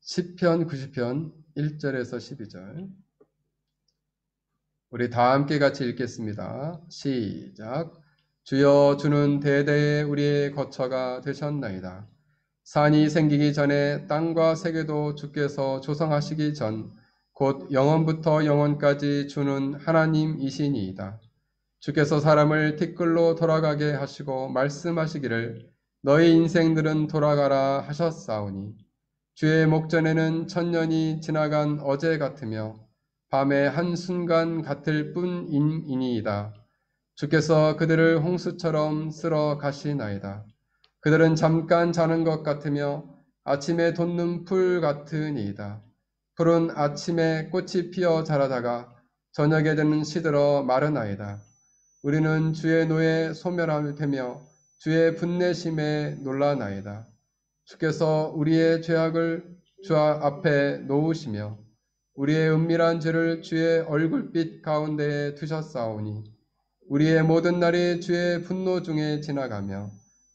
시편 90편 1절에서 12절. 우리 다 함께 같이 읽겠습니다. 시작. 주여, 주는 대대에 우리의 거처가 되셨나이다. 산이 생기기 전에 땅과 세계도 주께서 조성하시기 전 곧 영원부터 영원까지 주는 하나님이시니이다. 주께서 사람을 티끌로 돌아가게 하시고 말씀하시기를 너희 인생들은 돌아가라 하셨사오니 주의 목전에는 천년이 지나간 어제 같으며 밤의 한순간 같을 뿐이니이다. 주께서 그들을 홍수처럼 쓸어 가시나이다. 그들은 잠깐 자는 것 같으며 아침에 돋는 풀 같으니이다. 풀은 아침에 꽃이 피어 자라다가 저녁에 되는 시들어 마르나이다. 우리는 주의 노에 소멸하며 주의 분내심에 놀라나이다. 주께서 우리의 죄악을 주 앞에 놓으시며 우리의 은밀한 죄를 주의 얼굴빛 가운데에 두셨사오니 우리의 모든 날이 주의 분노 중에 지나가며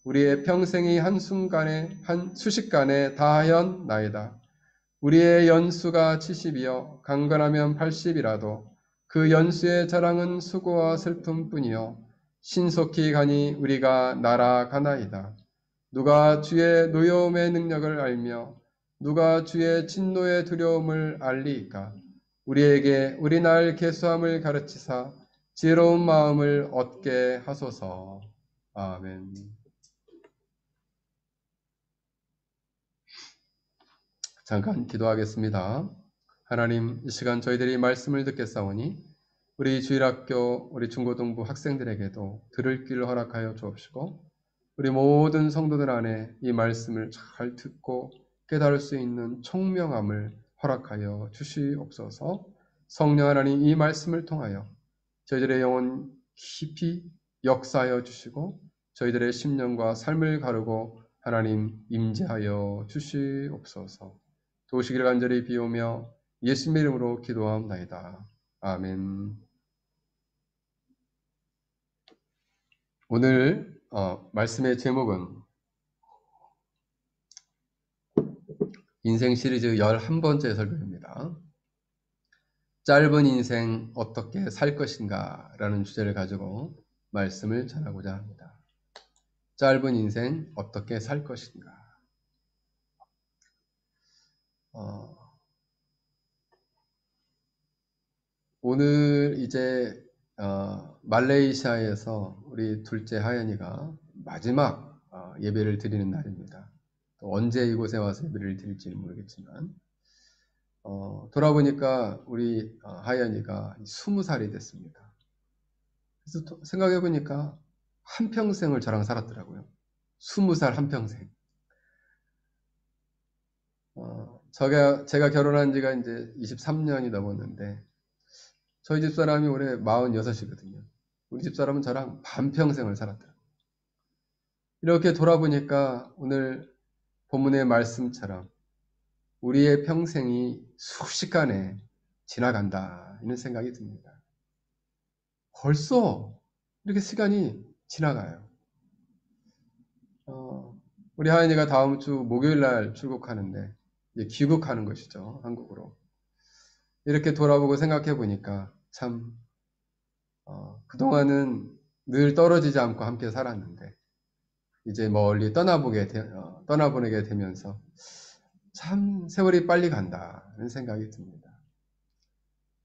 우리의 평생이 수식간에 다하였나이다. 우리의 연수가 70이요 강건하면 80이라도 그 연수의 자랑은 수고와 슬픔뿐이요 신속히 가니 우리가 날아가나이다. 누가 주의 노여움의 능력을 알며 누가 주의 진노의 두려움을 알리이까? 우리에게 우리 날 계수함을 가르치사 지혜로운 마음을 얻게 하소서. 아멘. 잠깐 기도하겠습니다. 하나님, 이 시간 저희들이 말씀을 듣겠사오니 우리 주일학교, 우리 중고등부 학생들에게도 들을 길을 허락하여 주옵시고 우리 모든 성도들 안에 이 말씀을 잘 듣고 깨달을 수 있는 총명함을 허락하여 주시옵소서. 성령 하나님, 이 말씀을 통하여 저희들의 영혼 깊이 역사하여 주시고 저희들의 심령과 삶을 가르고 하나님 임재하여 주시옵소서. 도우시기를 간절히 비오며 예수님의 이름으로 기도하옵나이다. 아멘. 오늘 말씀의 제목은 인생 시리즈 11번째 설교입니다. 짧은 인생 어떻게 살 것인가 라는 주제를 가지고 말씀을 전하고자 합니다. 짧은 인생 어떻게 살 것인가. 오늘 이제 말레이시아에서 우리 둘째 하연이가 마지막 예배를 드리는 날입니다. 또 언제 이곳에 와서 예배를 드릴지는 모르겠지만 돌아보니까 우리 하연이가 20살이 됐습니다. 그래서 생각해 보니까 한평생을 저랑 살았더라고요. 20살 한평생. 제가 결혼한 지가 이제 23년이 넘었는데 저희 집사람이 올해 46이거든요. 우리 집사람은 저랑 반평생을 살았더라고요. 이렇게 돌아보니까 오늘 본문의 말씀처럼 우리의 평생이 순식간에 지나간다 이런 생각이 듭니다. 벌써 이렇게 시간이 지나가요. 우리 하연이가 다음 주 목요일 날 출국하는데 이제 귀국하는 것이죠. 한국으로. 이렇게 돌아보고 생각해 보니까 참 그동안은 늘 떨어지지 않고 함께 살았는데 이제 멀리 떠나보내게 되면서 참 세월이 빨리 간다는 생각이 듭니다.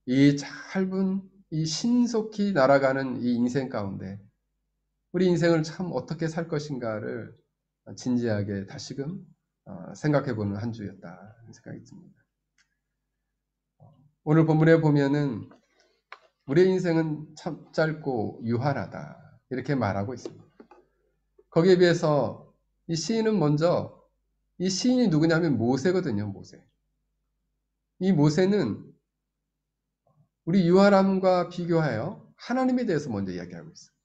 이 짧은 이 신속히 날아가는 이 인생 가운데 우리 인생을 참 어떻게 살 것인가를 진지하게 다시금 생각해보는 한 주였다는 생각이 듭니다. 오늘 본문에 보면은 우리의 인생은 참 짧고 유한하다 이렇게 말하고 있습니다. 거기에 비해서 이 시인은 먼저 이 시인이 누구냐면 모세거든요. 모세. 이 모세는 우리 유한함과 비교하여 하나님에 대해서 먼저 이야기하고 있어요.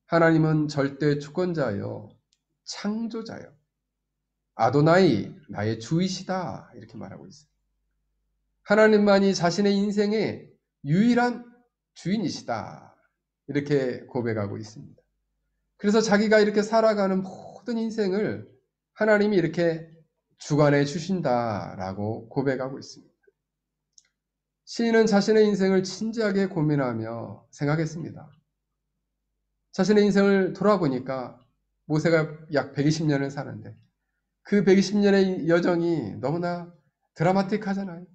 하나님은 절대 주권자요 창조자요 아도나이 나의 주이시다 이렇게 말하고 있어요. 하나님만이 자신의 인생의 유일한 주인이시다 이렇게 고백하고 있습니다. 그래서 자기가 이렇게 살아가는 모든 인생을 하나님이 이렇게 주관해 주신다라고 고백하고 있습니다. 시인은 자신의 인생을 진지하게 고민하며 생각했습니다. 자신의 인생을 돌아보니까 모세가 약 120년을 사는데 그 120년의 여정이 너무나 드라마틱하잖아요.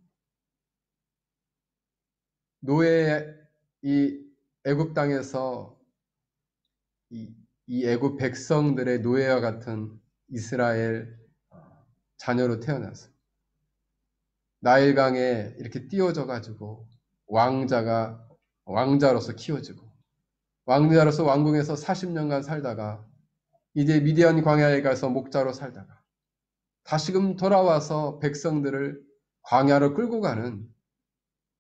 노예, 이 애굽 땅에서 이 애굽 백성들의 노예와 같은 이스라엘 자녀로 태어나서 나일강에 이렇게 띄워져 가지고 왕자로서 키워지고 왕자로서 왕궁에서 40년간 살다가 이제 미디안 광야에 가서 목자로 살다가 다시금 돌아와서 백성들을 광야로 끌고 가는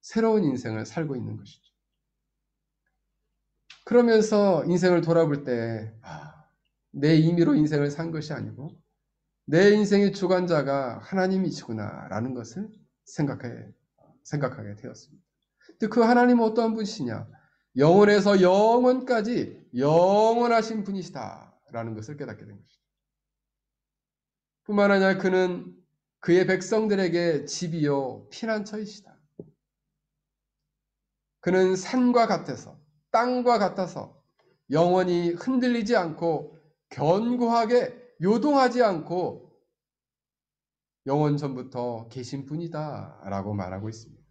새로운 인생을 살고 있는 것이죠. 그러면서 인생을 돌아볼 때 내 임의로 인생을 산 것이 아니고 내 인생의 주관자가 하나님이시구나라는 것을 생각하게 되었습니다. 근데 그 하나님은 어떠한 분이시냐? 영원에서 영원까지 영원하신 분이시다라는 것을 깨닫게 된 것이죠. 뿐만 아니라 그는 그의 백성들에게 집이요 피난처이시다. 그는 산과 같아서 땅과 같아서 영원히 흔들리지 않고 견고하게 요동하지 않고 영원 전부터 계신 분이다라고 말하고 있습니다.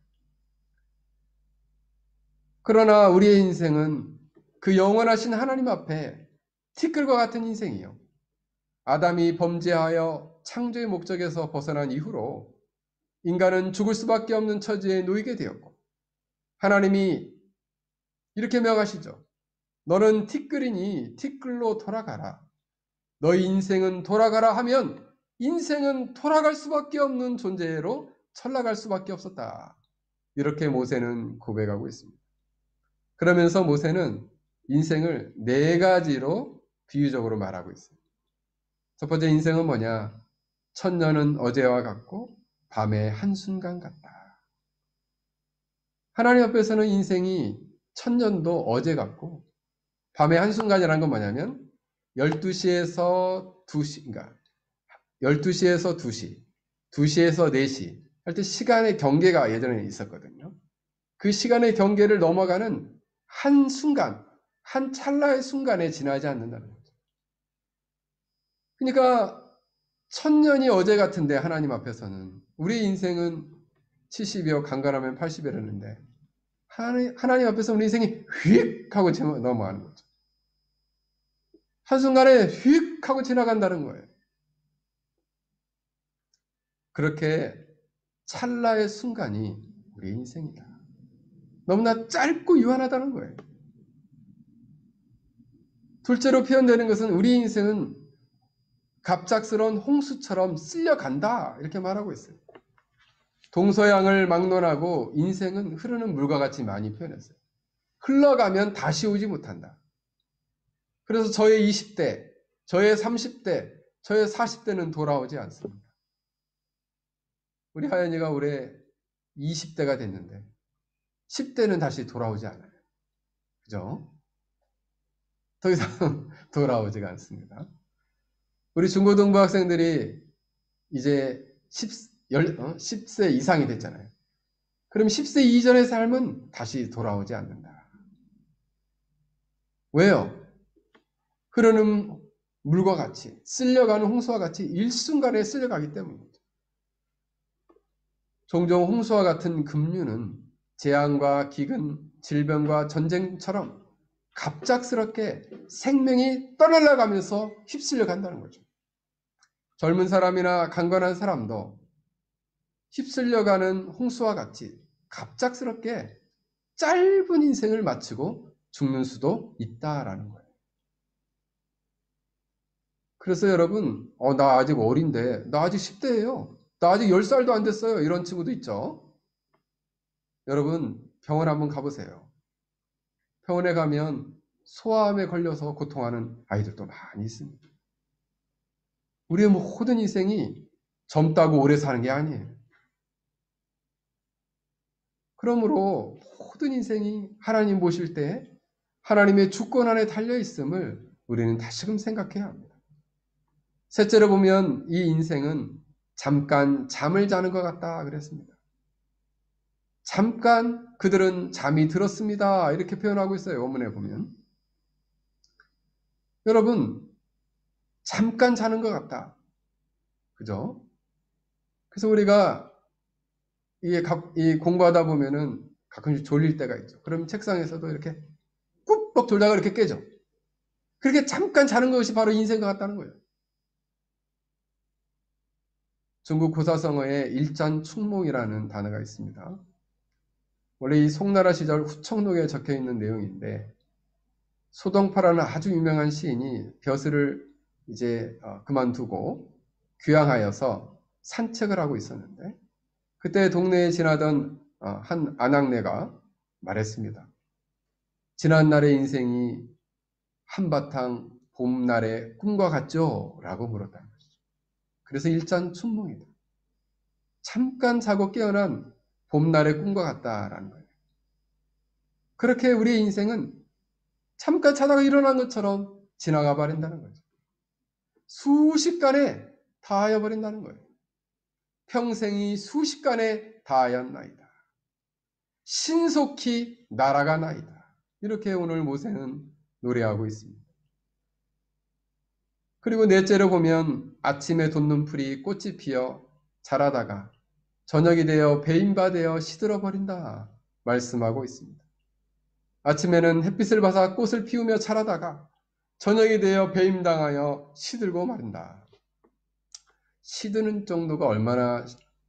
그러나 우리의 인생은 그 영원하신 하나님 앞에 티끌과 같은 인생이요. 아담이 범죄하여 창조의 목적에서 벗어난 이후로 인간은 죽을 수밖에 없는 처지에 놓이게 되었고 하나님이 이렇게 명하시죠. 너는 티끌이니 티끌로 돌아가라. 너희 인생은 돌아가라 하면 인생은 돌아갈 수밖에 없는 존재로 철락할 수밖에 없었다. 이렇게 모세는 고백하고 있습니다. 그러면서 모세는 인생을 네 가지로 비유적으로 말하고 있어요. 첫 번째 인생은 뭐냐? 천년은 어제와 같고 밤의 한순간 같다. 하나님 앞에서는 인생이 천년도 어제 같고 밤의 한순간이라는 건 뭐냐면 12시에서 2시, 그러니까 12시에서 2시, 2시에서 4시 할 때 시간의 경계가 예전에 있었거든요. 그 시간의 경계를 넘어가는 한 순간, 한 찰나의 순간에 지나지 않는다는 거죠. 그러니까 천년이 어제 같은데 하나님 앞에서는 우리 인생은 70이요 강건하면 80이라는데 하나님 앞에서 우리 인생이 휙 하고 넘어가는 거죠. 한순간에 휙 하고 지나간다는 거예요. 그렇게 찰나의 순간이 우리 인생이다. 너무나 짧고 유한하다는 거예요. 둘째로 표현되는 것은 우리 인생은 갑작스러운 홍수처럼 쓸려간다 이렇게 말하고 있어요. 동서양을 막론하고 인생은 흐르는 물과 같이 많이 표현했어요. 흘러가면 다시 오지 못한다. 그래서 저의 20대, 저의 30대, 저의 40대는 돌아오지 않습니다. 우리 하연이가 올해 20대가 됐는데 10대는 다시 돌아오지 않아요. 그죠? 더 이상 돌아오지가 않습니다. 우리 중고등부 학생들이 이제 10세 이상이 됐잖아요. 그럼 10세 이전의 삶은 다시 돌아오지 않는다. 왜요? 흐르는 물과 같이, 쓸려가는 홍수와 같이 일순간에 쓸려가기 때문입니다. 종종 홍수와 같은 급류는 재앙과 기근, 질병과 전쟁처럼 갑작스럽게 생명이 떠날라가면서 휩쓸려 간다는 거죠. 젊은 사람이나 강건한 사람도 휩쓸려가는 홍수와 같이 갑작스럽게 짧은 인생을 마치고 죽는 수도 있다라는 거예요. 그래서 여러분, 나 아직 어린데, 나 아직 10대예요. 나 아직 10살도 안 됐어요. 이런 친구도 있죠. 여러분, 병원 한번 가보세요. 병원에 가면 소아암에 걸려서 고통하는 아이들도 많이 있습니다. 우리의 모든 인생이 젊다고 오래 사는 게 아니에요. 그러므로 모든 인생이 하나님 보실 때 하나님의 주권 안에 달려 있음을 우리는 다시금 생각해야 합니다. 셋째로 보면 이 인생은 잠깐 잠을 자는 것 같다 그랬습니다. 잠깐 그들은 잠이 들었습니다. 이렇게 표현하고 있어요. 원문에 보면. 여러분, 잠깐 자는 것 같다. 그죠? 그래서 우리가 이 공부하다 보면은 가끔씩 졸릴 때가 있죠. 그럼 책상에서도 이렇게 꾹뻑 졸다가 이렇게 깨죠. 그렇게 잠깐 자는 것이 바로 인생 것 같다는 거예요. 중국 고사성어에 일잔충몽이라는 단어가 있습니다. 원래 이 송나라 시절 후청록에 적혀 있는 내용인데 소동파라는 아주 유명한 시인이 벼슬을 이제 그만두고 귀향하여서 산책을 하고 있었는데 그때 동네에 지나던 한 아낙네가 말했습니다. 지난날의 인생이 한바탕 봄날의 꿈과 같죠? 라고 물었다는 것이죠. 그래서 일잔춘몽이다. 잠깐 자고 깨어난 봄날의 꿈과 같다라는 거예요. 그렇게 우리의 인생은 잠깐 자다가 일어난 것처럼 지나가 버린다는 거죠. 순식간에 다하여 버린다는 거예요. 평생이 순식간에 다하였나이다. 신속히 날아가나이다. 이렇게 오늘 모세는 노래하고 있습니다. 그리고 넷째로 보면 아침에 돋는 풀이 꽃이 피어 자라다가 저녁이 되어 배임바 되어 시들어 버린다 말씀하고 있습니다. 아침에는 햇빛을 받아 꽃을 피우며 자라다가 저녁이 되어 배임당하여 시들고 마른다. 시드는 정도가 얼마나,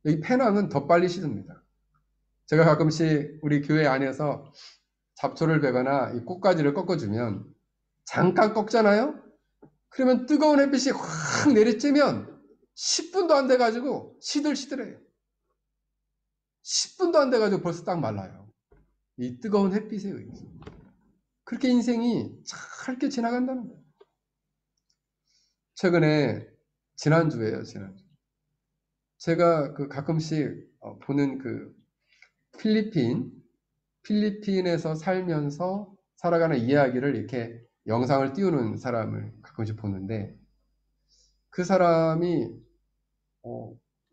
여기 페낭은 더 빨리 시듭니다. 제가 가끔씩 우리 교회 안에서 잡초를 베거나 이 꽃가지를 꺾어주면 잠깐 꺾잖아요? 그러면 뜨거운 햇빛이 확 내리쬐면 10분도 안 돼가지고 시들시들해요. 10분도 안 돼가지고 벌써 딱 말라요. 이 뜨거운 햇빛에 의해서. 그렇게 인생이 짧게 지나간다는 거예요. 최근에 지난주에요. 제가 가끔씩 보는 필리핀에서 살면서 살아가는 이야기를 이렇게 영상을 띄우는 사람을 가끔씩 보는데 그 사람이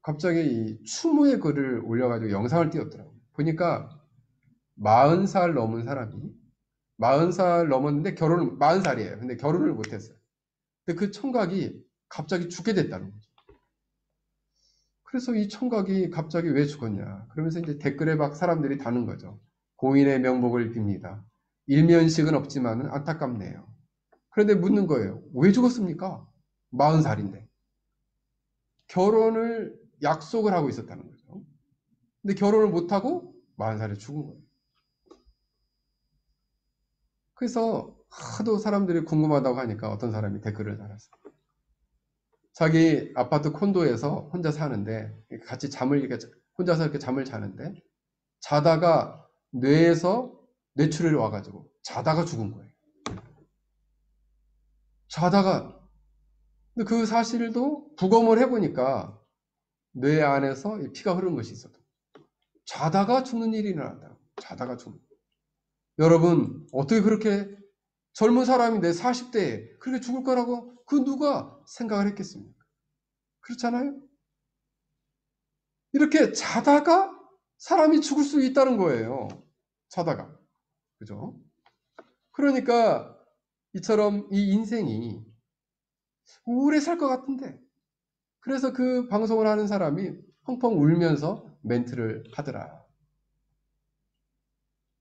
갑자기 이 추모의 글을 올려가지고 영상을 띄웠더라고요. 보니까 40살 넘은 사람이 40살 넘었는데 40살이에요. 근데 결혼을 못했어요. 근데 그 총각이 갑자기 죽게 됐다는 거죠. 그래서 이 총각이 갑자기 왜 죽었냐. 그러면서 이제 댓글에 막 사람들이 다는 거죠. 고인의 명복을 빕니다. 일면식은 없지만 안타깝네요. 그런데 묻는 거예요. 왜 죽었습니까? 40살인데. 결혼을 약속을 하고 있었다는 거죠. 근데 결혼을 못하고 40살에 죽은 거예요. 그래서 하도 사람들이 궁금하다고 하니까 어떤 사람이 댓글을 달았어요. 자기 아파트 콘도에서 혼자 사는데 같이 혼자서 이렇게 잠을 자는데 자다가 뇌에서 뇌출혈이 와가지고 자다가 죽은 거예요. 자다가 근데 그 사실도 부검을 해보니까 뇌 안에서 피가 흐르는 것이 있어도 자다가 죽는 일이 일어난다. 자다가 죽는. 여러분 어떻게 그렇게 젊은 사람인데 40대에 그렇게 죽을 거라고 그 누가 생각을 했겠습니까? 그렇잖아요? 이렇게 자다가 사람이 죽을 수 있다는 거예요. 자다가. 그죠? 그러니까 이처럼 이 인생이 오래 살 것 같은데 그래서 그 방송을 하는 사람이 펑펑 울면서 멘트를 하더라.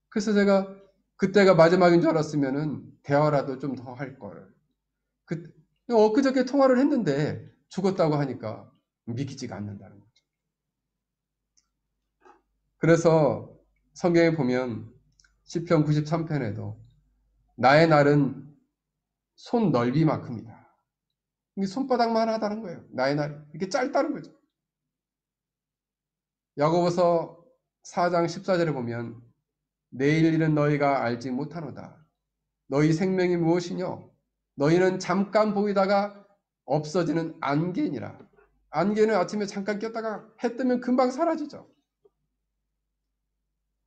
그래서 제가 그때가 마지막인 줄 알았으면은 대화라도 좀 더 할 걸. 엊그저께 통화를 했는데 죽었다고 하니까 믿기지가 않는다는 거죠. 그래서 성경에 보면 시편 93편에도 나의 날은 손 넓이만큼이다. 이게 손바닥만 하다는 거예요. 나의 날 이렇게 짧다는 거죠. 야고보서 4장 14절에 보면 내일 일은 너희가 알지 못하노다. 너희 생명이 무엇이뇨? 너희는 잠깐 보이다가 없어지는 안개니라. 안개는 아침에 잠깐 꼈다가 해 뜨면 금방 사라지죠.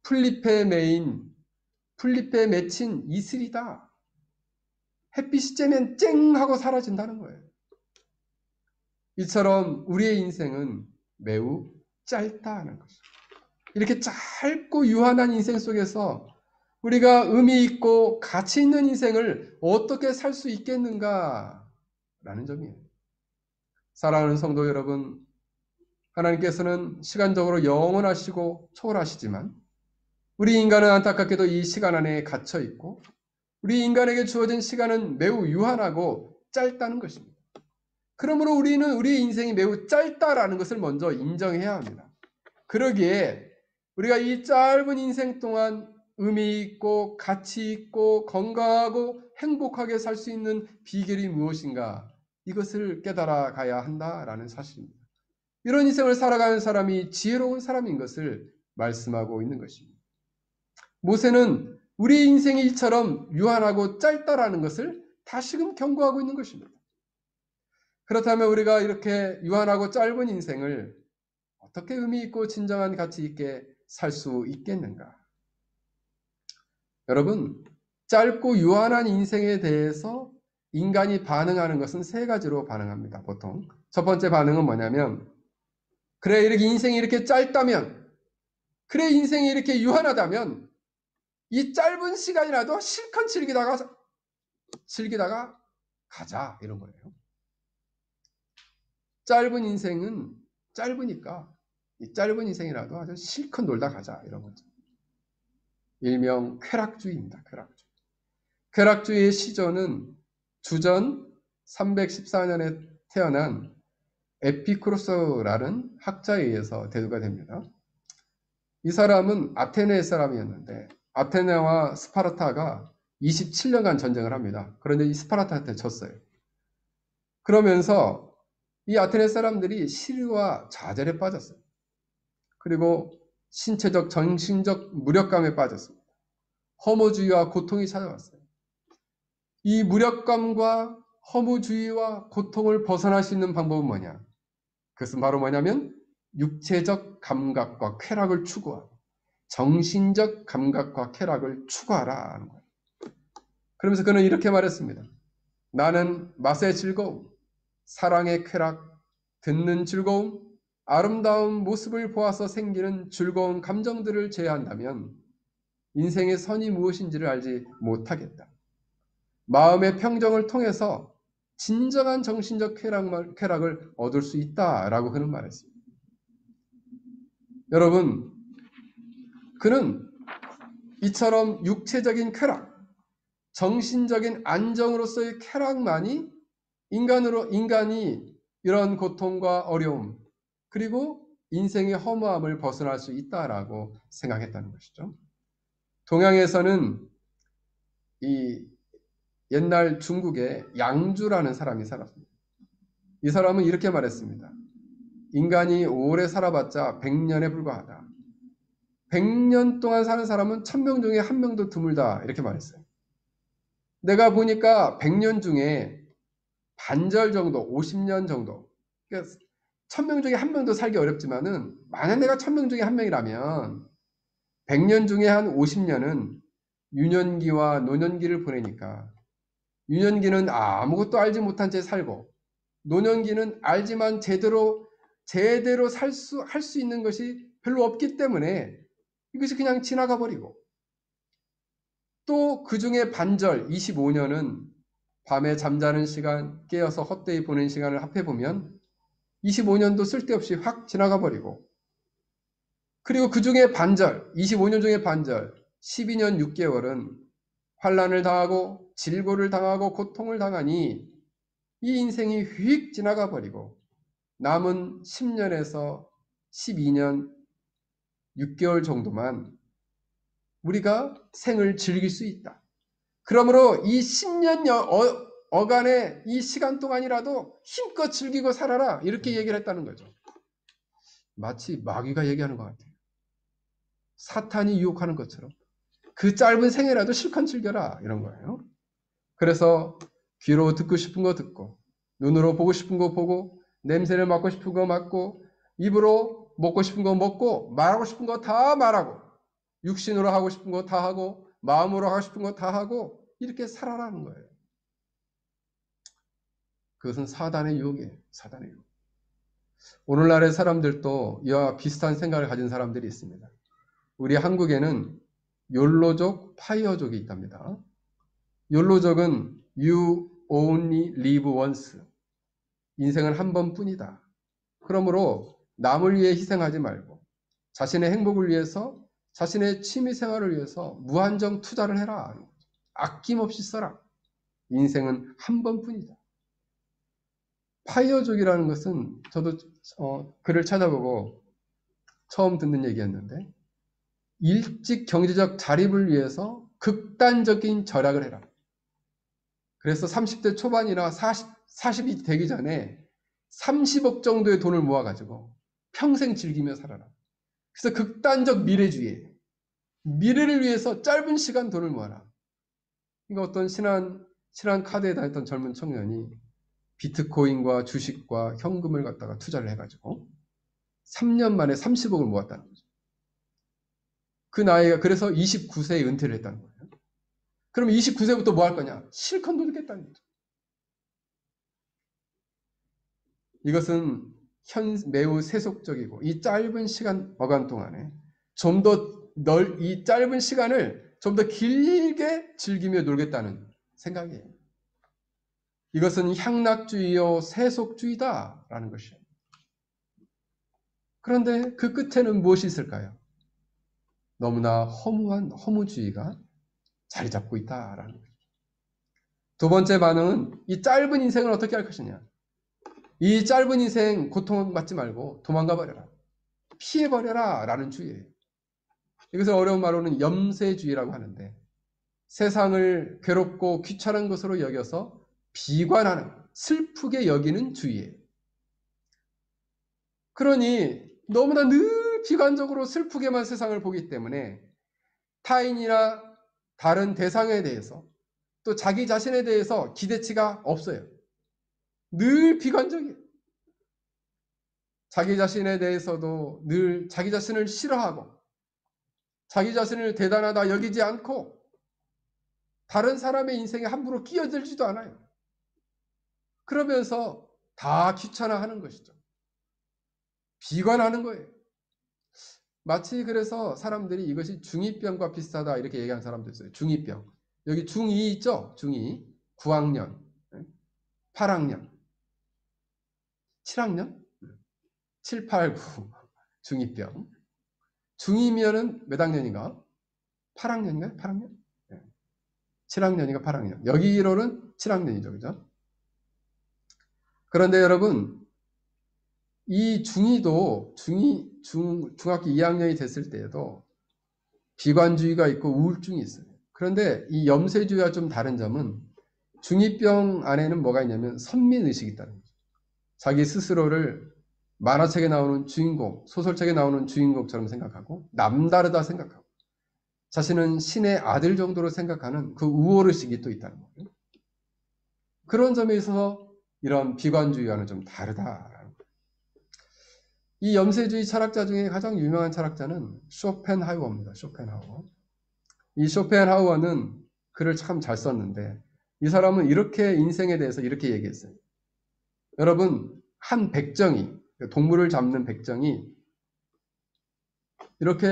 풀잎에 맺힌 이슬이다. 햇빛이 쬐면 쨍 하고 사라진다는 거예요. 이처럼 우리의 인생은 매우 짧다는 것입니다. 이렇게 짧고 유한한 인생 속에서 우리가 의미 있고 가치 있는 인생을 어떻게 살 수 있겠는가라는 점이에요. 사랑하는 성도 여러분, 하나님께서는 시간적으로 영원하시고 초월하시지만 우리 인간은 안타깝게도 이 시간 안에 갇혀 있고 우리 인간에게 주어진 시간은 매우 유한하고 짧다는 것입니다. 그러므로 우리는 우리의 인생이 매우 짧다라는 것을 먼저 인정해야 합니다. 그러기에 우리가 이 짧은 인생 동안 의미 있고 가치 있고 건강하고 행복하게 살 수 있는 비결이 무엇인가, 이것을 깨달아 가야 한다라는 사실입니다. 이런 인생을 살아가는 사람이 지혜로운 사람인 것을 말씀하고 있는 것입니다. 모세는 우리 인생이 이처럼 유한하고 짧다라는 것을 다시금 경고하고 있는 것입니다. 그렇다면 우리가 이렇게 유한하고 짧은 인생을 어떻게 의미 있고 진정한 가치 있게 살 수 있겠는가? 여러분, 짧고 유한한 인생에 대해서 인간이 반응하는 것은 세 가지로 반응합니다. 보통 첫 번째 반응은 뭐냐면, 그래, 이렇게 인생이 이렇게 짧다면, 그래, 인생이 이렇게 유한하다면 이 짧은 시간이라도 실컷 즐기다가 가자, 이런 거예요. 짧은 인생은 짧으니까 이 짧은 인생이라도 아주 실컷 놀다 가자, 이런 거죠. 일명 쾌락주의입니다. 쾌락주의. 쾌락주의의 시조는 주전 314년에 태어난 에피쿠로스라는 학자에 의해서 대두가 됩니다. 이 사람은 아테네 사람이었는데 아테네와 스파르타가 27년간 전쟁을 합니다. 그런데 이 스파르타한테 졌어요. 그러면서 이 아테네 사람들이 시류와 좌절에 빠졌어요. 그리고 신체적, 정신적 무력감에 빠졌습니다. 허무주의와 고통이 찾아왔어요. 이 무력감과 허무주의와 고통을 벗어날 수 있는 방법은 뭐냐? 그것은 바로 뭐냐면 육체적 감각과 쾌락을 추구하고 정신적 감각과 쾌락을 추구하라 하는 거예요. 그러면서 그는 이렇게 말했습니다. 나는 맛의 즐거움, 사랑의 쾌락, 듣는 즐거움, 아름다운 모습을 보아서 생기는 즐거운 감정들을 제외한다면 인생의 선이 무엇인지를 알지 못하겠다. 마음의 평정을 통해서 진정한 정신적 쾌락을 얻을 수 있다라고 그는 말했습니다. 여러분, 그는 이처럼 육체적인 쾌락, 정신적인 안정으로서의 쾌락만이 인간이 이런 고통과 어려움, 그리고 인생의 허무함을 벗어날 수 있다라고 생각했다는 것이죠. 동양에서는 이 옛날 중국에 양주라는 사람이 살았습니다. 이 사람은 이렇게 말했습니다. 인간이 오래 살아봤자 100년에 불과하다. 100년 동안 사는 사람은 1000명 중에 1명도 드물다, 이렇게 말했어요. 내가 보니까 100년 중에 반절 정도, 50년 정도, 그러니까 1000명 중에 1명도 살기 어렵지만은 만약 내가 1000명 중에 1명이라면 100년 중에 한 50년은 유년기와 노년기를 보내니까, 유년기는 아무것도 알지 못한 채 살고 노년기는 알지만 제대로 할 수 있는 것이 별로 없기 때문에 이것이 그냥 지나가 버리고, 또 그 중에 반절 25년은 밤에 잠자는 시간, 깨어서 헛되이 보낸 시간을 합해보면 25년도 쓸데없이 확 지나가 버리고, 그리고 그 중에 반절, 25년 중에 반절, 12년 6개월은 환난을 당하고 질고를 당하고 고통을 당하니 이 인생이 휙 지나가 버리고 남은 10년에서 12년 6개월 정도만 우리가 생을 즐길 수 있다. 그러므로 이 10년 어간의 이 시간 동안이라도 힘껏 즐기고 살아라, 이렇게 얘기를 했다는 거죠. 마치 마귀가 얘기하는 것 같아요. 사탄이 유혹하는 것처럼 그 짧은 생애라도 실컷 즐겨라, 이런 거예요. 그래서 귀로 듣고 싶은 거 듣고, 눈으로 보고 싶은 거 보고, 냄새를 맡고 싶은 거 맡고, 입으로 먹고 싶은 거 먹고, 말하고 싶은 거 다 말하고, 육신으로 하고 싶은 거 다 하고, 마음으로 하고 싶은 거 다 하고, 이렇게 살아라는 거예요. 그것은 사단의 유혹이에요. 사단의 유혹. 오늘날의 사람들도 이와 비슷한 생각을 가진 사람들이 있습니다. 우리 한국에는 욜로족, 파이어족이 있답니다. 욜로족은 You only live once. 인생은 한 번뿐이다. 그러므로 남을 위해 희생하지 말고 자신의 행복을 위해서, 자신의 취미 생활을 위해서 무한정 투자를 해라. 아낌없이 써라. 인생은 한 번뿐이다. 파이어족이라는 것은 저도 글을 찾아보고 처음 듣는 얘기였는데, 일찍 경제적 자립을 위해서 극단적인 절약을 해라. 그래서 30대 초반이나 40이 되기 전에 30억 정도의 돈을 모아가지고 평생 즐기며 살아라. 그래서 극단적 미래주의예요. 미래를 위해서 짧은 시간 돈을 모아라. 그러니까 어떤 신한 카드에 다녔던 젊은 청년이 비트코인과 주식과 현금을 갖다가 투자를 해가지고 3년 만에 30억을 모았다는 거죠. 그 나이가 그래서 29세에 은퇴를 했다는 거예요. 그럼 29세부터 뭐 할 거냐? 실컷 놀겠다는 거죠. 이것은 매우 세속적이고 이 짧은 시간 어간 동안에 좀 더 이 짧은 시간을 좀 더 길게 즐기며 놀겠다는 생각이에요. 이것은 향락주의요 세속주의다라는 것이에요. 그런데 그 끝에는 무엇이 있을까요? 너무나 허무한 허무주의가 자리 잡고 있다라는 거죠. 두 번째 반응은 이 짧은 인생을 어떻게 할 것이냐. 이 짧은 인생 고통받지 말고 도망가 버려라. 피해버려라 라는 주의예요. 이것을 어려운 말로는 염세주의라고 하는데, 세상을 괴롭고 귀찮은 것으로 여겨서 비관하는, 슬프게 여기는 주의예요. 그러니 너무나 늘 비관적으로 슬프게만 세상을 보기 때문에 타인이나 다른 대상에 대해서 또 자기 자신에 대해서 기대치가 없어요. 늘 비관적이에요. 자기 자신에 대해서도 늘 자기 자신을 싫어하고 자기 자신을 대단하다 여기지 않고 다른 사람의 인생에 함부로 끼어들지도 않아요. 그러면서 다 귀찮아하는 것이죠. 비관하는 거예요. 마치 그래서 사람들이 이것이 중2병과 비슷하다 이렇게 얘기하는 사람도 있어요. 중2병. 여기 중2 있죠? 중2. 9학년, 8학년, 7학년? 7, 8, 9. 중2병. 중2면은 몇 학년인가? 8학년인가요? 8학년? 7학년인가 8학년. 여기로는 7학년이죠. 그죠? 그런데 여러분, 이 중2도 중학교 2학년이 됐을 때에도 비관주의가 있고 우울증이 있어요. 그런데 이 염세주의와 좀 다른 점은 중2병 안에는 뭐가 있냐면 선민의식이 있다는 거죠. 자기 스스로를 만화책에 나오는 주인공, 소설책에 나오는 주인공처럼 생각하고 남다르다 생각하고 자신은 신의 아들 정도로 생각하는 그 우월의식이 또 있다는 거예요. 그런 점에 있어서 이런 비관주의와는 좀 다르다라는 거예요. 이 염세주의 철학자 중에 가장 유명한 철학자는 쇼펜하우어입니다. 쇼펜하우어. 이 쇼펜하우어는 글을 참 잘 썼는데 이 사람은 이렇게 인생에 대해서 이렇게 얘기했어요. 여러분, 한 백정이, 동물을 잡는 백정이 이렇게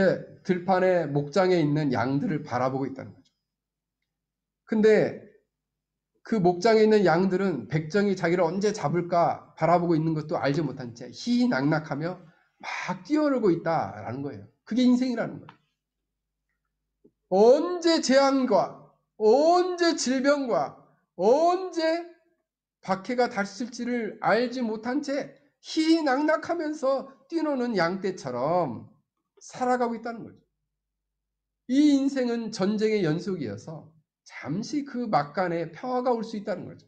들판에 목장에 있는 양들을 바라보고 있다는 거죠. 근데 그 목장에 있는 양들은 백정이 자기를 언제 잡을까 바라보고 있는 것도 알지 못한 채 희희낙낙하며 막 뛰어놀고 있다라는 거예요. 그게 인생이라는 거예요. 언제 재앙과 언제 질병과 언제 박해가 닥칠지를 알지 못한 채 희희낙낙하면서 뛰노는 양떼처럼 살아가고 있다는 거죠. 이 인생은 전쟁의 연속이어서 잠시 그 막간에 평화가 올 수 있다는 거죠.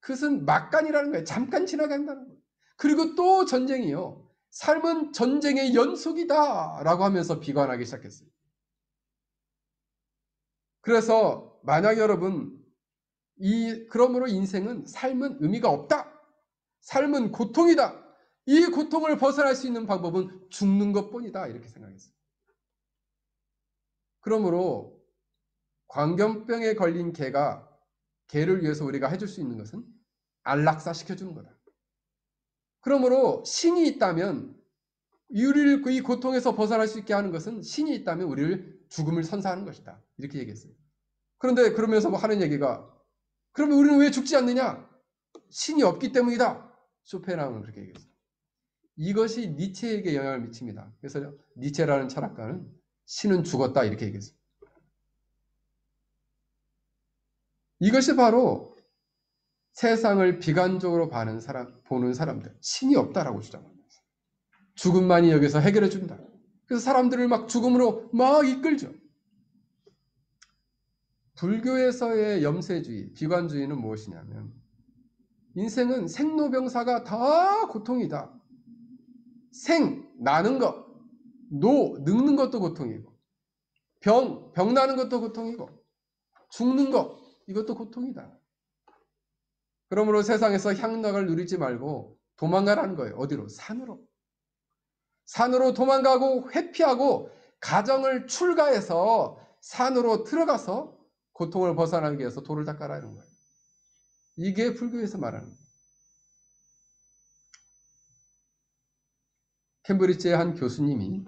그것은 막간이라는 거예요. 잠깐 지나간다는 거예요. 그리고 또 전쟁이요. 삶은 전쟁의 연속이다 라고 하면서 비관하기 시작했어요. 그래서 만약 여러분 그러므로 인생은 삶은 의미가 없다. 삶은 고통이다. 이 고통을 벗어날 수 있는 방법은 죽는 것뿐이다. 이렇게 생각했어요. 그러므로 광견병에 걸린 개를 위해서 우리가 해줄 수 있는 것은 안락사 시켜주는 거다. 그러므로 신이 있다면 우리를 이 고통에서 벗어날 수 있게 하는 것은 신이 있다면 우리를 죽음을 선사하는 것이다. 이렇게 얘기했어요. 그런데 그러면서 뭐 하는 얘기가 그러면 우리는 왜 죽지 않느냐? 신이 없기 때문이다. 쇼펜하우는 그렇게 얘기했어요. 이것이 니체에게 영향을 미칩니다. 그래서 니체라는 철학가는 신은 죽었다 이렇게 얘기했어요. 이것이 바로 세상을 비관적으로 보는 사람들, 신이 없다라고 주장합니다. 죽음만이 여기서 해결해 준다. 그래서 사람들을 막 죽음으로 막 이끌죠. 불교에서의 염세주의, 비관주의는 무엇이냐면 인생은 생로병사가 다 고통이다. 생, 나는 것, 늙는 것도 고통이고 병 나는 것도 고통이고 죽는 것, 이것도 고통이다. 그러므로 세상에서 향락을 누리지 말고 도망가라는 거예요. 어디로? 산으로. 산으로 도망가고 회피하고 가정을 출가해서 산으로 들어가서 고통을 벗어나기 위해서 돌을 닦아라는 거예요. 이게 불교에서 말하는 거예요. 캠브리지의 한 교수님이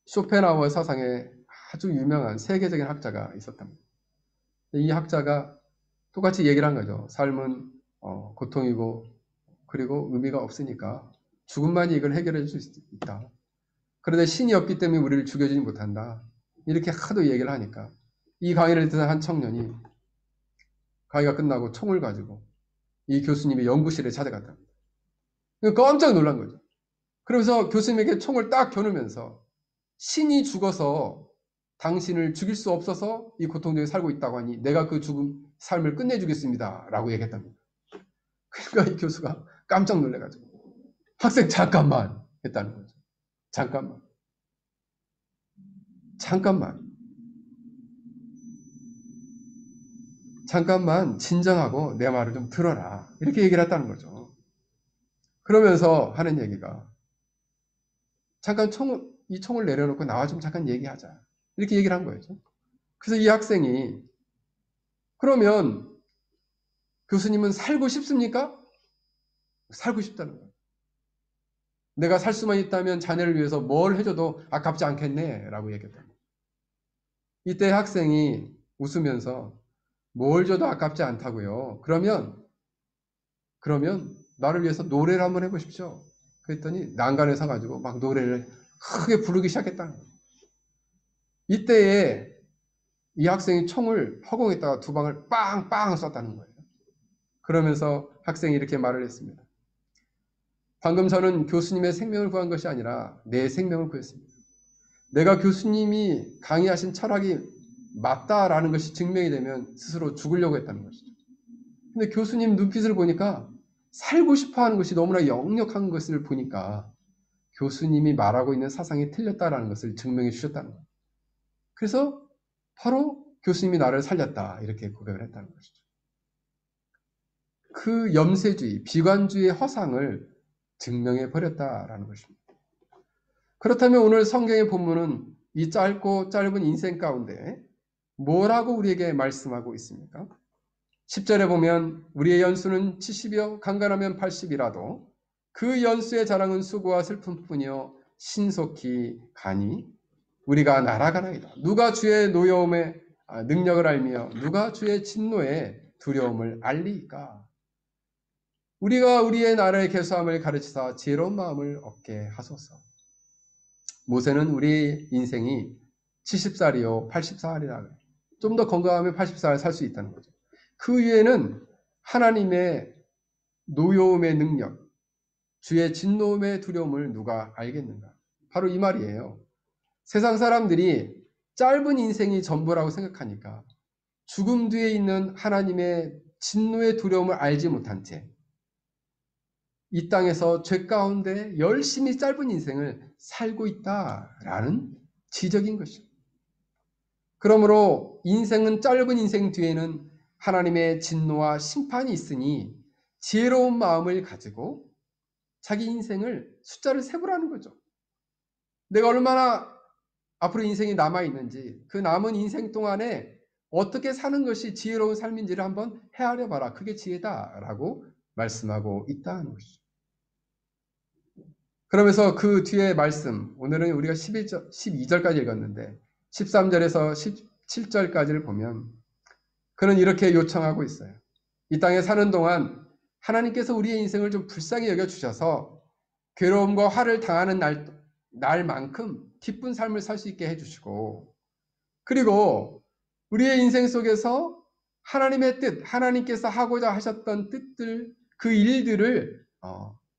쇼펜하우어 사상에 아주 유명한 세계적인 학자가 있었답니다. 이 학자가 똑같이 얘기를 한 거죠. 삶은 고통이고 그리고 의미가 없으니까 죽음만이 이걸 해결해 줄 수 있다. 그런데 신이 없기 때문에 우리를 죽여주지 못한다. 이렇게 하도 얘기를 하니까 이 강의를 듣는 한 청년이 강의가 끝나고 총을 가지고 이 교수님의 연구실에 찾아갔답니다. 깜짝 놀란 거죠. 그러면서 교수님에게 총을 딱 겨누면서 신이 죽어서 당신을 죽일 수 없어서 이 고통 중에 살고 있다고 하니 내가 그 삶을 끝내주겠습니다. 라고 얘기했답니다. 그러니까 이 교수가 깜짝 놀래가지고 학생 잠깐만 했다는 거죠. 잠깐만 진정하고 내 말을 좀 들어라. 이렇게 얘기를 했다는 거죠. 그러면서 하는 얘기가 잠깐 이 총을 내려놓고 나와 좀 잠깐 얘기하자. 이렇게 얘기를 한 거예요. 그래서 이 학생이 그러면 교수님은 살고 싶습니까? 살고 싶다는 거예요. 내가 살 수만 있다면 자네를 위해서 뭘 해줘도 아깝지 않겠네 라고 얘기했다. 이때 학생이 웃으면서 뭘 줘도 아깝지 않다고요. 그러면 나를 위해서 노래를 한번 해보십시오. 그랬더니 난간에 서가지고 막 노래를 크게 부르기 시작했다는 거예요. 이때에 이 학생이 총을 허공에다가 두 방을 빵빵 쐈다는 거예요. 그러면서 학생이 이렇게 말을 했습니다. 방금 저는 교수님의 생명을 구한 것이 아니라 내 생명을 구했습니다. 내가 교수님이 강의하신 철학이 맞다라는 것이 증명이 되면 스스로 죽으려고 했다는 것이죠. 근데 교수님 눈빛을 보니까 살고 싶어 하는 것이 너무나 역력한 것을 보니까 교수님이 말하고 있는 사상이 틀렸다라는 것을 증명해 주셨다는 거예요. 그래서 바로 교수님이 나를 살렸다 이렇게 고백을 했다는 것이죠. 그 염세주의, 비관주의의 허상을 증명해 버렸다라는 것입니다. 그렇다면 오늘 성경의 본문은 이 짧고 짧은 인생 가운데 뭐라고 우리에게 말씀하고 있습니까? 10절에 보면 우리의 연수는 70이요 강간하면 80이라도 그 연수의 자랑은 수고와 슬픔뿐이요 신속히 가니 우리가 날아가나이다. 누가 주의 노여움의 능력을 알며 누가 주의 진노의 두려움을 알리까? 우리가 우리의 나라의 계수함을 가르치사 지혜로운 마음을 얻게 하소서. 모세는 우리 인생이 70살이요 80살이라 좀 더 건강하면 80살 살 수 있다는 거죠. 그 위에는 하나님의 노여움의 능력, 주의 진노의 두려움을 누가 알겠는가? 바로 이 말이에요. 세상 사람들이 짧은 인생이 전부라고 생각하니까 죽음 뒤에 있는 하나님의 진노의 두려움을 알지 못한 채 이 땅에서 죄 가운데 열심히 짧은 인생을 살고 있다라는 지적인 것이죠. 그러므로 인생은 짧은 인생 뒤에는 하나님의 진노와 심판이 있으니 지혜로운 마음을 가지고 자기 인생을 숫자를 세보라는 거죠. 내가 얼마나 앞으로 인생이 남아있는지 그 남은 인생 동안에 어떻게 사는 것이 지혜로운 삶인지를 한번 헤아려 봐라. 그게 지혜다라고 말씀하고 있다는 것이죠. 그러면서 그 뒤에 말씀, 오늘은 우리가 12절까지 읽었는데 13절에서 17절까지를 보면 그는 이렇게 요청하고 있어요. 이 땅에 사는 동안 하나님께서 우리의 인생을 좀 불쌍히 여겨주셔서 괴로움과 화를 당하는 날만큼 기쁜 삶을 살 수 있게 해주시고, 그리고 우리의 인생 속에서 하나님의 뜻, 하나님께서 하고자 하셨던 뜻들, 그 일들을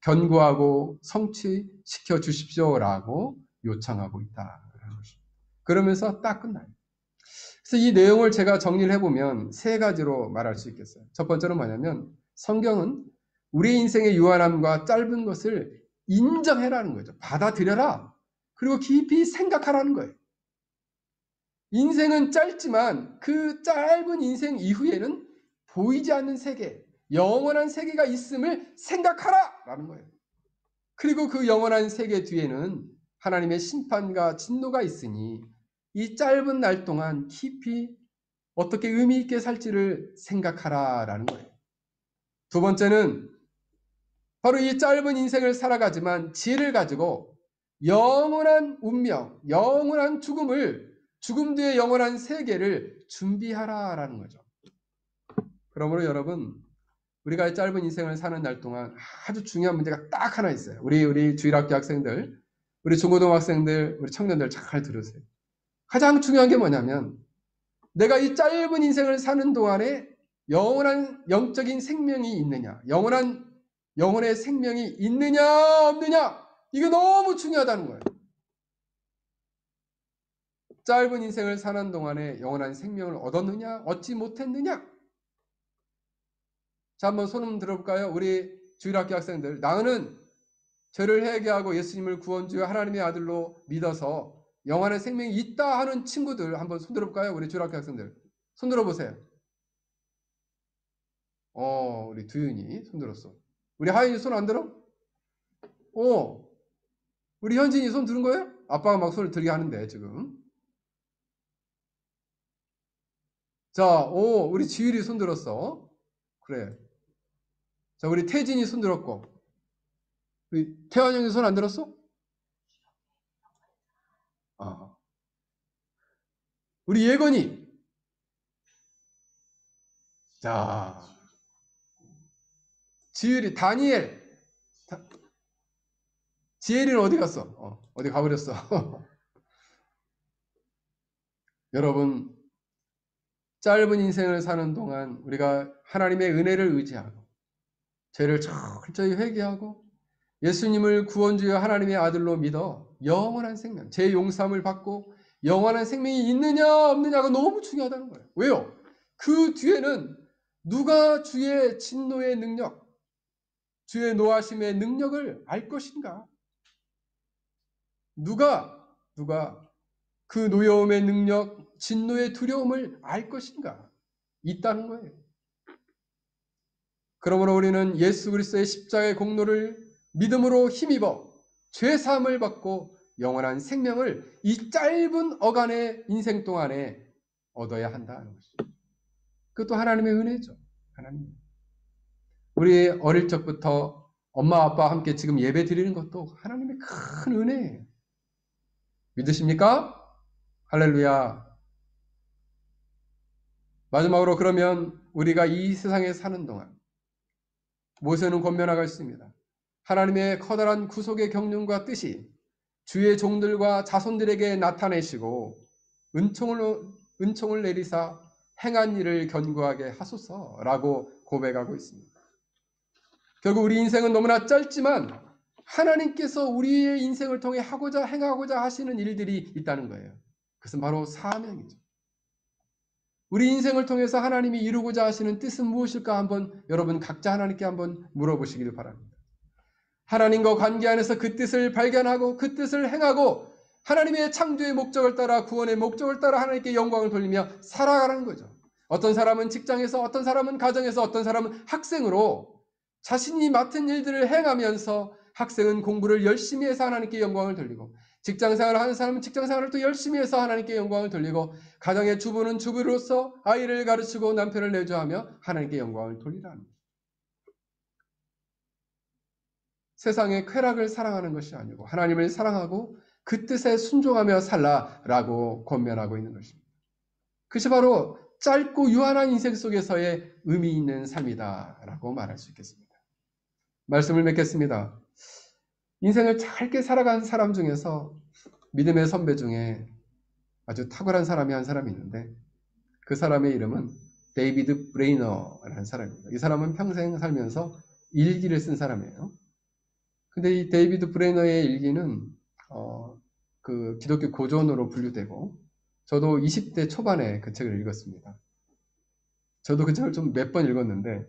견고하고 성취시켜 주십시오라고 요청하고 있다라는 것입니다. 그러면서 딱 끝나요. 그래서 이 내용을 제가 정리를 해보면 세 가지로 말할 수 있겠어요. 첫 번째는 뭐냐면 성경은 우리 인생의 유한함과 짧은 것을 인정해라는 거죠. 받아들여라. 그리고 깊이 생각하라는 거예요. 인생은 짧지만 그 짧은 인생 이후에는 보이지 않는 세계, 영원한 세계가 있음을 생각하라! 라는 거예요. 그리고 그 영원한 세계 뒤에는 하나님의 심판과 진노가 있으니 이 짧은 날 동안 깊이 어떻게 의미 있게 살지를 생각하라라는 거예요. 두 번째는 바로 이 짧은 인생을 살아가지만 지혜를 가지고 영원한 운명, 영원한 죽음을, 죽음 뒤의 영원한 세계를 준비하라라는 거죠. 그러므로 여러분, 우리가 짧은 인생을 사는 날 동안 아주 중요한 문제가 딱 하나 있어요. 우리 주일학교 학생들, 우리 중고등학생들, 우리 청년들 잘 들으세요. 가장 중요한 게 뭐냐면 내가 이 짧은 인생을 사는 동안에 영원한 영적인 생명이 있느냐, 영혼의 생명이 있느냐 없느냐, 이게 너무 중요하다는 거예요. 짧은 인생을 사는 동안에 영원한 생명을 얻었느냐 얻지 못했느냐. 자, 한번 손 들어볼까요? 우리 주일학교 학생들, 나는 죄를 회개하고 예수님을 구원주여 하나님의 아들로 믿어서 영원한 생명이 있다 하는 친구들 한번 손 들어볼까요? 우리 주일학교 학생들 손 들어보세요. 우리 두윤이 손 들었어. 우리 하윤이 손 안 들어? 우리 현진이 손 들은 거예요? 아빠가 막 손을 들게 하는데 지금. 자, 우리 지율이 손 들었어. 그래. 자, 우리 태진이 손 들었고. 우리 태환 형이 손 안 들었어? 우리 예건이. 자, 지율이, 다니엘. 지혜리는 어디 갔어? 어디 가버렸어? 여러분, 짧은 인생을 사는 동안 우리가 하나님의 은혜를 의지하고 죄를 철저히 회개하고 예수님을 구원주여 하나님의 아들로 믿어 영원한 생명, 죄 용서함을 받고 영원한 생명이 있느냐 없느냐가 너무 중요하다는 거예요. 왜요? 그 뒤에는 누가 주의 진노의 능력, 주의 노하심의 능력을 알 것인가? 누가 그 노여움의 능력, 진노의 두려움을 알 것인가? 있다는 거예요. 그러므로 우리는 예수 그리스도의 십자가의 공로를 믿음으로 힘입어 죄사함을 받고 영원한 생명을 이 짧은 어간의 인생 동안에 얻어야 한다는 것이죠. 그것도 하나님의 은혜죠. 하나님. 우리 어릴 적부터 엄마 아빠와 함께 지금 예배 드리는 것도 하나님의 큰 은혜예요. 믿으십니까? 할렐루야. 마지막으로 그러면 우리가 이 세상에 사는 동안 모세는 권면하고 있습니다. 하나님의 커다란 구속의 경륜과 뜻이 주의 종들과 자손들에게 나타내시고 은총을 내리사 행한 일을 견고하게 하소서라고 고백하고 있습니다. 결국 우리 인생은 너무나 짧지만 하나님께서 우리의 인생을 통해 행하고자 하시는 일들이 있다는 거예요. 그것은 바로 사명이죠. 우리 인생을 통해서 하나님이 이루고자 하시는 뜻은 무엇일까 한번 여러분 각자 하나님께 한번 물어보시기를 바랍니다. 하나님과 관계 안에서 그 뜻을 발견하고 그 뜻을 행하고 하나님의 창조의 목적을 따라 구원의 목적을 따라 하나님께 영광을 돌리며 살아가는 거죠. 어떤 사람은 직장에서, 어떤 사람은 가정에서, 어떤 사람은 학생으로 자신이 맡은 일들을 행하면서 학생은 공부를 열심히 해서 하나님께 영광을 돌리고 직장생활을 하는 사람은 직장생활을 또 열심히 해서 하나님께 영광을 돌리고 가정의 주부는 주부로서 아이를 가르치고 남편을 내조하며 하나님께 영광을 돌리라는 거죠. 세상의 쾌락을 사랑하는 것이 아니고 하나님을 사랑하고 그 뜻에 순종하며 살라라고 권면하고 있는 것입니다. 그것이 바로 짧고 유한한 인생 속에서의 의미 있는 삶이다라고 말할 수 있겠습니다. 말씀을 맺겠습니다. 인생을 짧게 살아간 사람 중에서 믿음의 선배 중에 아주 탁월한 사람이 한 사람이 있는데 그 사람의 이름은 데이비드 브레이너라는 사람입니다. 이 사람은 평생 살면서 일기를 쓴 사람이에요. 근데 이 데이비드 브레이너의 일기는 그 기독교 고전으로 분류되고 저도 20대 초반에 그 책을 읽었습니다. 저도 그 책을 좀 몇 번 읽었는데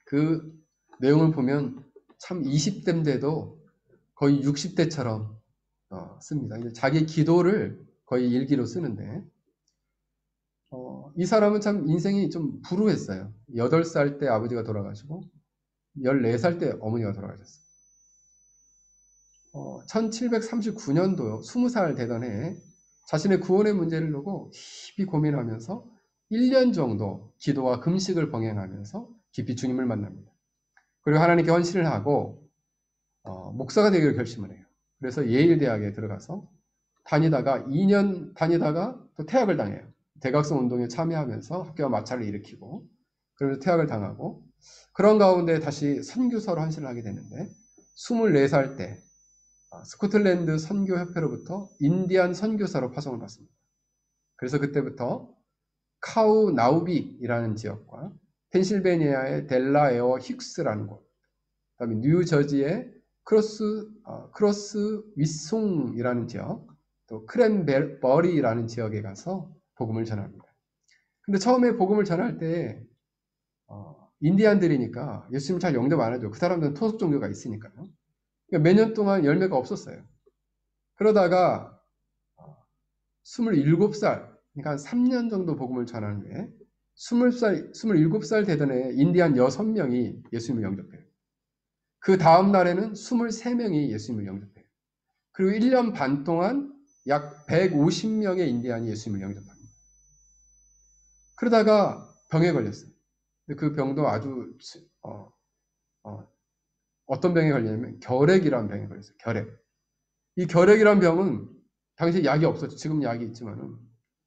그 내용을 보면 참 20대인데도 거의 60대처럼 씁니다. 자기 기도를 거의 일기로 쓰는데 이 사람은 참 인생이 좀 불우했어요. 8살 때 아버지가 돌아가시고 14살 때 어머니가 돌아가셨어요. 1739년도 20살 되던 해에 자신의 구원의 문제를 두고 깊이 고민하면서 1년 정도 기도와 금식을 병행하면서 깊이 주님을 만납니다. 그리고 하나님께 헌신을 하고 목사가 되기로 결심을 해요. 그래서 예일대학에 들어가서 다니다가 2년 다니다가 또 퇴학을 당해요. 대각성 운동에 참여하면서 학교와 마찰을 일으키고 그러면서 퇴학을 당하고 그런 가운데 다시 선교사로 헌신을 하게 되는데 24살 때 스코틀랜드 선교협회로부터 인디안 선교사로 파송을 받습니다. 그래서 그때부터 카우나우빅이라는 지역과 펜실베니아의 델라에어 힉스라는 곳, 그다음에 뉴저지의 크로스 위송이라는 지역, 또 크랜버리라는 지역에 가서 복음을 전합니다. 근데 처음에 복음을 전할 때 인디안들이니까 예수님 잘 영접 안 하죠. 그 사람들은 토속 종교가 있으니까요. 그러니까 몇 년 동안 열매가 없었어요. 그러다가 27살, 그러니까 한 3년 정도 복음을 전한 후에 27살 되던 해에 인디안 6명이 예수님을 영접해요. 그 다음 날에는 23명이 예수님을 영접해요. 그리고 1년 반 동안 약 150명의 인디안이 예수님을 영접합니다. 그러다가 병에 걸렸어요. 근데 그 병도 아주 어떤 병에 걸렸냐면 결핵이라는 병에 걸렸어요. 결핵. 이 결핵이라는 병은 당시에 약이 없었죠. 지금 약이 있지만은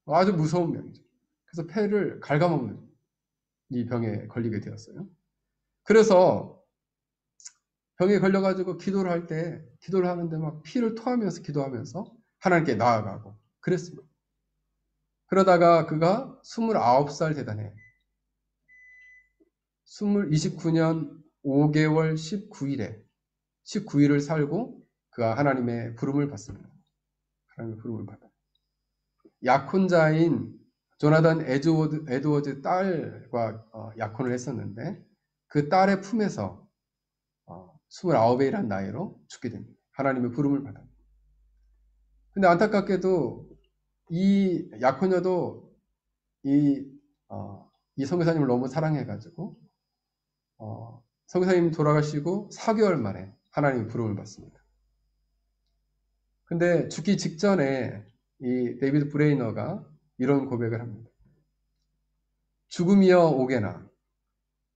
아주 무서운 병이죠. 그래서 폐를 갉아먹는 이 병에 걸리게 되었어요. 그래서 병에 걸려가지고 기도를 할 때 기도를 하는데 막 피를 토하면서 기도하면서 하나님께 나아가고 그랬습니다. 그러다가 그가 29살 되던 해 29년 5개월 19일을 살고 그가 하나님의 부름을 받습니다. 하나님의 부름을 받아. 약혼자인 조나단 에드워드 딸과 약혼을 했었는데 그 딸의 품에서 29이라는 나이로 죽게 됩니다. 하나님의 부름을 받아. 근데 안타깝게도 이 약혼녀도 이 선교사님을 너무 사랑해가지고 선교사님 돌아가시고 4개월 만에 하나님의 부름을 받습니다. 근데 죽기 직전에 이 데이비드 브레이너가 이런 고백을 합니다. 죽음이여 오게나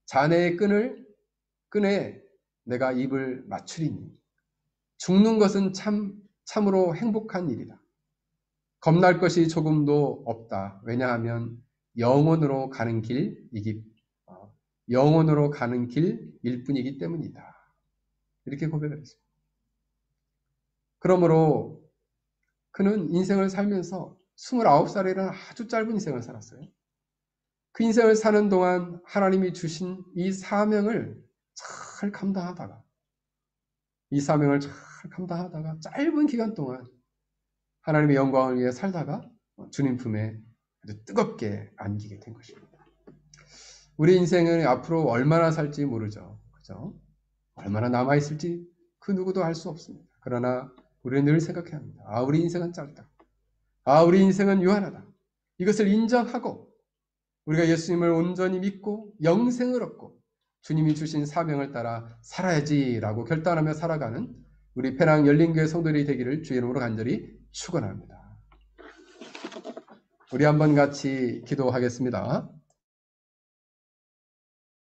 자네의 끈에 내가 입을 맞추리니 죽는 것은 참으로 행복한 일이다. 겁날 것이 조금도 없다. 왜냐하면 영원으로 가는 길일 뿐이기 때문이다. 이렇게 고백을 했습니다. 그러므로 그는 인생을 살면서 29살이라는 아주 짧은 인생을 살았어요. 그 인생을 사는 동안 하나님이 주신 이 사명을 잘 감당하다가 짧은 기간 동안 하나님의 영광을 위해 살다가 주님 품에 아주 뜨겁게 안기게 된 것입니다. 우리 인생은 앞으로 얼마나 살지 모르죠. 그죠? 얼마나 남아있을지 그 누구도 알 수 없습니다. 그러나 우리는 늘 생각해야 합니다. 우리 인생은 짧다. 우리 인생은 유한하다. 이것을 인정하고 우리가 예수님을 온전히 믿고 영생을 얻고 주님이 주신 사명을 따라 살아야지라고 결단하며 살아가는 우리 페낭 열린교회 성도들이 되기를 주의 이름으로 간절히 축원합니다. 우리 한번 같이 기도하겠습니다.